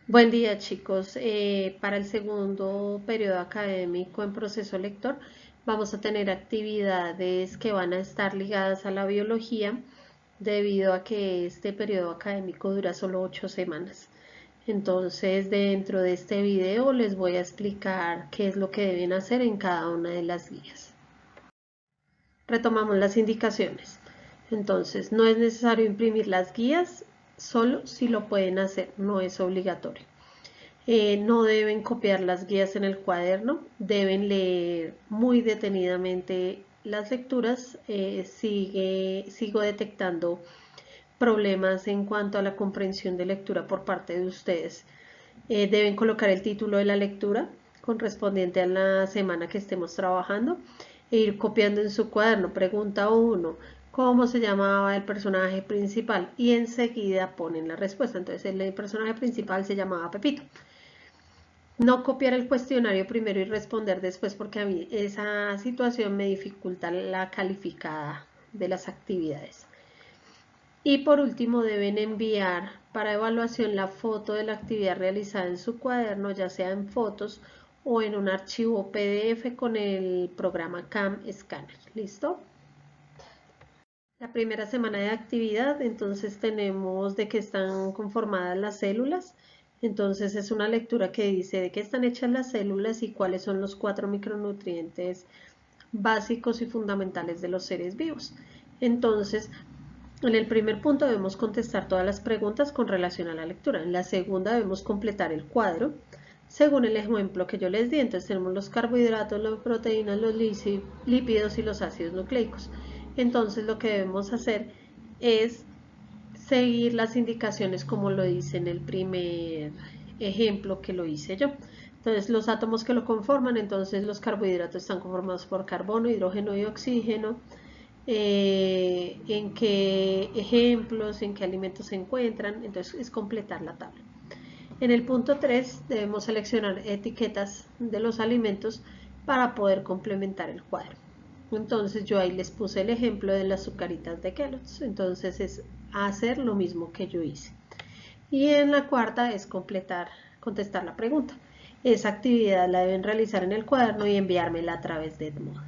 Buen día, chicos. Para el segundo periodo académico en proceso lector vamos a tener actividades que van a estar ligadas a la biología debido a que este periodo académico dura solo 8 semanas. Entonces, dentro de este video les voy a explicar qué es lo que deben hacer en cada una de las guías. Retomamos las indicaciones. Entonces, no es necesario imprimir las guías, solo si lo pueden hacer, no es obligatorio. No deben copiar las guías en el cuaderno, deben leer muy detenidamente las lecturas. Sigo detectando problemas en cuanto a la comprensión de lectura por parte de ustedes. Deben colocar el título de la lectura correspondiente a la semana que estemos trabajando e ir copiando en su cuaderno. Pregunta 1, ¿cómo se llamaba el personaje principal? Y enseguida ponen la respuesta. Entonces el personaje principal se llamaba Pepito. No copiar el cuestionario primero y responder después, porque a mí esa situación me dificulta la calificada de las actividades. Y por último, deben enviar para evaluación la foto de la actividad realizada en su cuaderno, ya sea en fotos o en un archivo PDF con el programa CAM Scanner. ¿Listo? La primera semana de actividad, entonces tenemos de qué están conformadas las células. Entonces es una lectura que dice de qué están hechas las células y cuáles son los 4 micronutrientes básicos y fundamentales de los seres vivos. Entonces, en el primer punto debemos contestar todas las preguntas con relación a la lectura. En la segunda debemos completar el cuadro según el ejemplo que yo les di. Entonces tenemos los carbohidratos, las proteínas, los lípidos y los ácidos nucleicos. Entonces lo que debemos hacer es seguir las indicaciones como lo dice en el primer ejemplo que lo hice yo. Entonces los átomos que lo conforman, entonces los carbohidratos están conformados por carbono, hidrógeno y oxígeno. En qué ejemplos, en qué alimentos se encuentran, entonces es completar la tabla. En el punto 3 debemos seleccionar etiquetas de los alimentos para poder complementar el cuadro. Entonces yo ahí les puse el ejemplo de las azucaritas de Kellogg's, entonces es hacer lo mismo que yo hice. Y en la cuarta es contestar la pregunta. Esa actividad la deben realizar en el cuaderno y enviármela a través de Edmodo.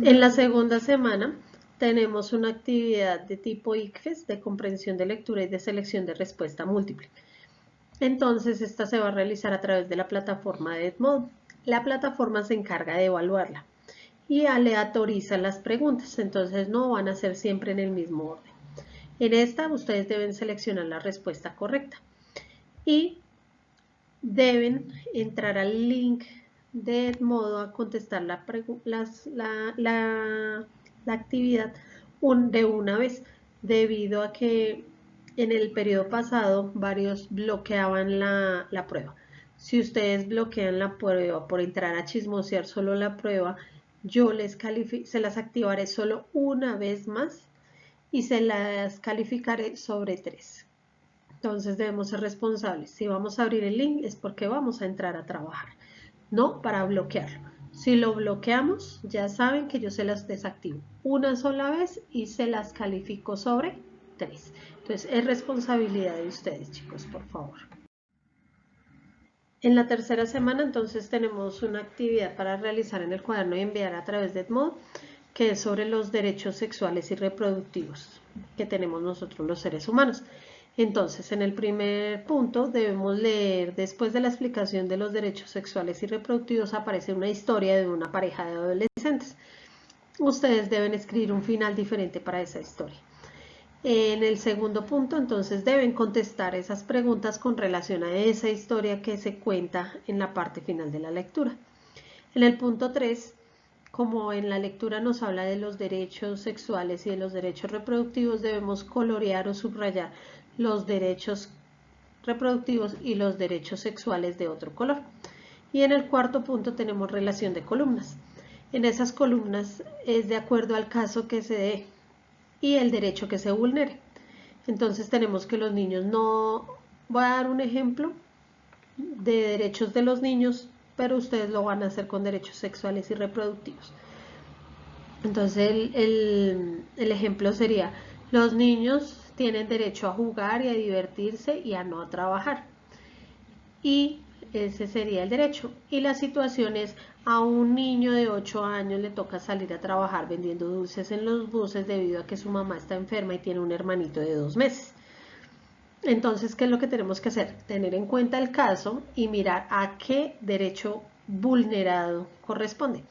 En la segunda semana tenemos una actividad de tipo ICFES, de comprensión de lectura y de selección de respuesta múltiple. Entonces esta se va a realizar a través de la plataforma de Edmodo. La plataforma se encarga de evaluarla y aleatoriza las preguntas, entonces no van a ser siempre en el mismo orden. En esta ustedes deben seleccionar la respuesta correcta y deben entrar al link de Edmodo a contestar la actividad de una vez, debido a que en el periodo pasado varios bloqueaban la prueba. Si ustedes bloquean la prueba por entrar a chismosear solo la prueba, yo se las activaré solo una vez más y se las calificaré sobre 3. Entonces debemos ser responsables. Si vamos a abrir el link es porque vamos a entrar a trabajar, no para bloquearlo. Si lo bloqueamos, ya saben que yo se las desactivo una sola vez y se las califico sobre 3. Entonces es responsabilidad de ustedes, chicos, por favor. En la tercera semana entonces tenemos una actividad para realizar en el cuaderno y enviar a través de Edmodo, que es sobre los derechos sexuales y reproductivos que tenemos nosotros los seres humanos. Entonces, en el primer punto debemos leer, después de la explicación de los derechos sexuales y reproductivos, aparece una historia de una pareja de adolescentes. Ustedes deben escribir un final diferente para esa historia. En el segundo punto, entonces, deben contestar esas preguntas con relación a esa historia que se cuenta en la parte final de la lectura. En el punto 3, como en la lectura nos habla de los derechos sexuales y de los derechos reproductivos, debemos colorear o subrayar los derechos reproductivos y los derechos sexuales de otro color. Y en el cuarto punto tenemos relación de columnas. En esas columnas es de acuerdo al caso que se dé y el derecho que se vulnere. Entonces tenemos que los niños no... Voy a dar un ejemplo de derechos de los niños, pero ustedes lo van a hacer con derechos sexuales y reproductivos. Entonces el ejemplo sería, los niños tienen derecho a jugar y a divertirse y a no trabajar. Y ese sería el derecho. Y la situación es, a un niño de 8 años le toca salir a trabajar vendiendo dulces en los buses debido a que su mamá está enferma y tiene un hermanito de 2 meses. Entonces, ¿qué es lo que tenemos que hacer? Tener en cuenta el caso y mirar a qué derecho vulnerado corresponde.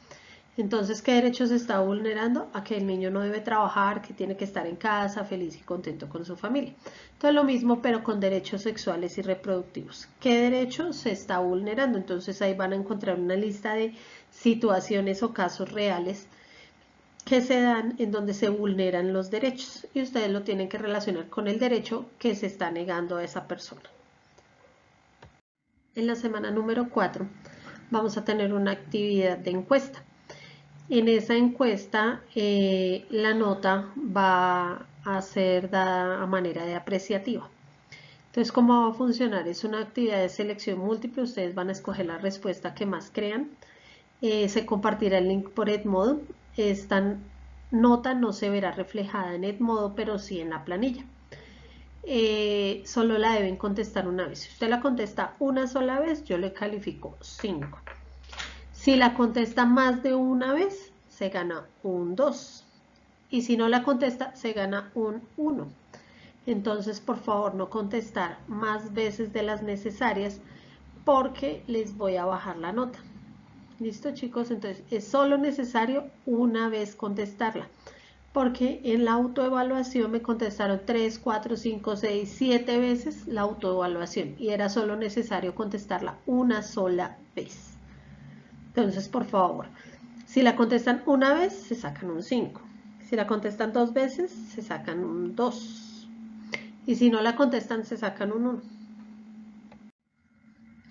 Entonces, ¿qué derecho se está vulnerando? A que el niño no debe trabajar, que tiene que estar en casa, feliz y contento con su familia. Entonces, lo mismo, pero con derechos sexuales y reproductivos. ¿Qué derecho se está vulnerando? Entonces, ahí van a encontrar una lista de situaciones o casos reales que se dan en donde se vulneran los derechos y ustedes lo tienen que relacionar con el derecho que se está negando a esa persona. En la semana número 4 vamos a tener una actividad de encuesta. En esa encuesta la nota va a ser dada a manera de apreciativa. Entonces, ¿cómo va a funcionar? Es una actividad de selección múltiple, ustedes van a escoger la respuesta que más crean. Se compartirá el link por Edmodo. Esta nota no se verá reflejada en Edmodo, pero sí en la planilla. Solo la deben contestar una vez. Si usted la contesta una sola vez, yo le califico 5. Si la contesta más de una vez, se gana un 2. Y si no la contesta, se gana un 1. Entonces, por favor, no contestar más veces de las necesarias porque les voy a bajar la nota. ¿Listo, chicos? Entonces, es solo necesario una vez contestarla. Porque en la autoevaluación me contestaron 3, 4, 5, 6, 7 veces la autoevaluación. Y era solo necesario contestarla una sola vez. Entonces, por favor, si la contestan una vez, se sacan un 5. Si la contestan 2 veces, se sacan un 2. Y si no la contestan, se sacan un 1.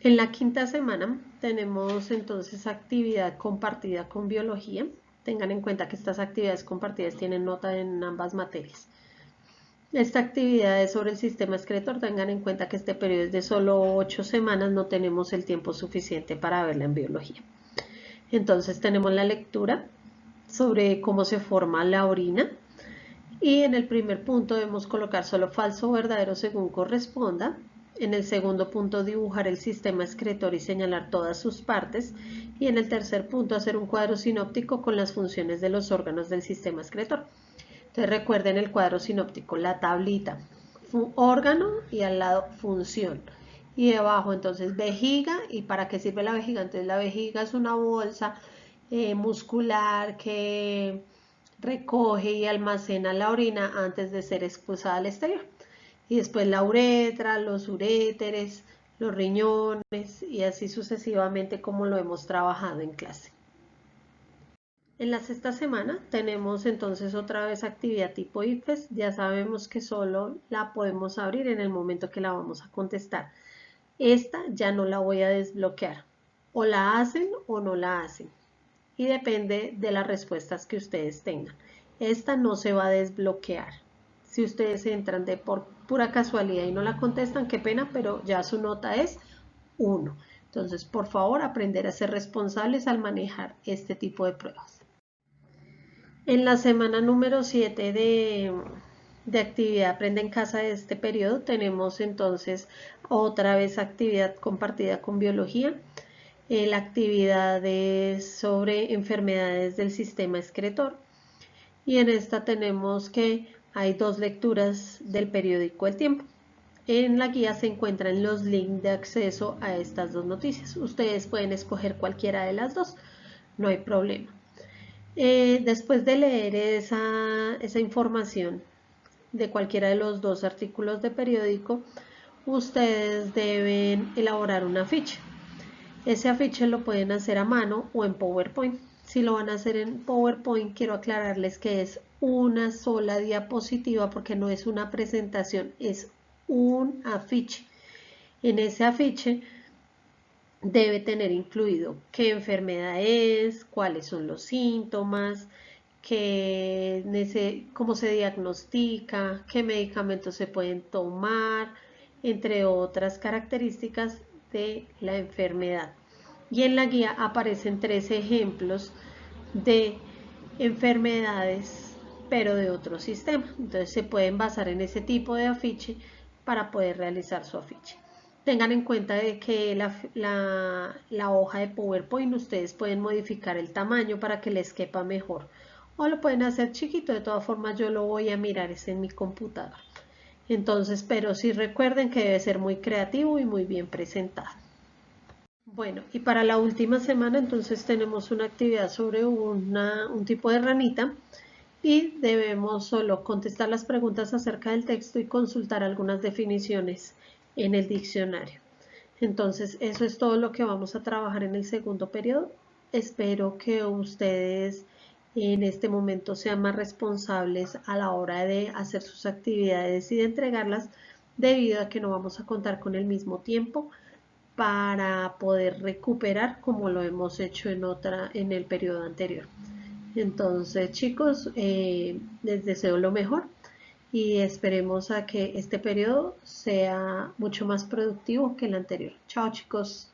En la quinta semana tenemos entonces actividad compartida con biología. Tengan en cuenta que estas actividades compartidas tienen nota en ambas materias. Esta actividad es sobre el sistema excretor. Tengan en cuenta que este periodo es de solo 8 semanas, no tenemos el tiempo suficiente para verla en biología. Entonces tenemos la lectura sobre cómo se forma la orina. Y en el primer punto debemos colocar solo falso o verdadero según corresponda. En el segundo punto dibujar el sistema excretor y señalar todas sus partes. Y en el tercer punto hacer un cuadro sinóptico con las funciones de los órganos del sistema excretor. Entonces recuerden el cuadro sinóptico, la tablita, órgano y al lado función. Y debajo entonces vejiga. ¿Y para qué sirve la vejiga? Entonces la vejiga es una bolsa muscular que recoge y almacena la orina antes de ser expulsada al exterior. Y después la uretra, los uréteres, los riñones y así sucesivamente como lo hemos trabajado en clase. En la sexta semana tenemos entonces otra vez actividad tipo ICFES. Ya sabemos que solo la podemos abrir en el momento que la vamos a contestar. Esta ya no la voy a desbloquear. O la hacen o no la hacen. Y depende de las respuestas que ustedes tengan. Esta no se va a desbloquear. Si ustedes entran de por pura casualidad y no la contestan, qué pena, pero ya su nota es 1. Entonces, por favor, aprender a ser responsables al manejar este tipo de pruebas. En la semana número 7 de actividad Aprende en Casa de este periodo, tenemos entonces otra vez actividad compartida con biología. La actividad es sobre enfermedades del sistema excretor. Y en esta tenemos que hay 2 lecturas del periódico El Tiempo. En la guía se encuentran los links de acceso a estas 2 noticias. Ustedes pueden escoger cualquiera de las 2, no hay problema. Después de leer esa información de cualquiera de los 2 artículos de periódico, ustedes deben elaborar un afiche. Ese afiche lo pueden hacer a mano o en PowerPoint. Si lo van a hacer en PowerPoint, quiero aclararles que es una sola diapositiva porque no es una presentación, es un afiche. En ese afiche debe tener incluido qué enfermedad es, cuáles son los síntomas, cómo se diagnostica, qué medicamentos se pueden tomar, entre otras características de la enfermedad. Y en la guía aparecen 3 ejemplos de enfermedades pero de otro sistema. Entonces se pueden basar en ese tipo de afiche para poder realizar su afiche. Tengan en cuenta de que la hoja de PowerPoint ustedes pueden modificar el tamaño para que les quepa mejor. O lo pueden hacer chiquito, de todas formas yo lo voy a mirar es en mi computador. Entonces, pero sí recuerden que debe ser muy creativo y muy bien presentado. Bueno, y para la última semana entonces tenemos una actividad sobre un tipo de ranita y debemos solo contestar las preguntas acerca del texto y consultar algunas definiciones en el diccionario. Entonces, eso es todo lo que vamos a trabajar en el segundo periodo. Espero que ustedes en este momento sean más responsables a la hora de hacer sus actividades y de entregarlas, debido a que no vamos a contar con el mismo tiempo para poder recuperar como lo hemos hecho en el periodo anterior. Entonces, chicos, les deseo lo mejor y esperemos a que este periodo sea mucho más productivo que el anterior. Chao, chicos.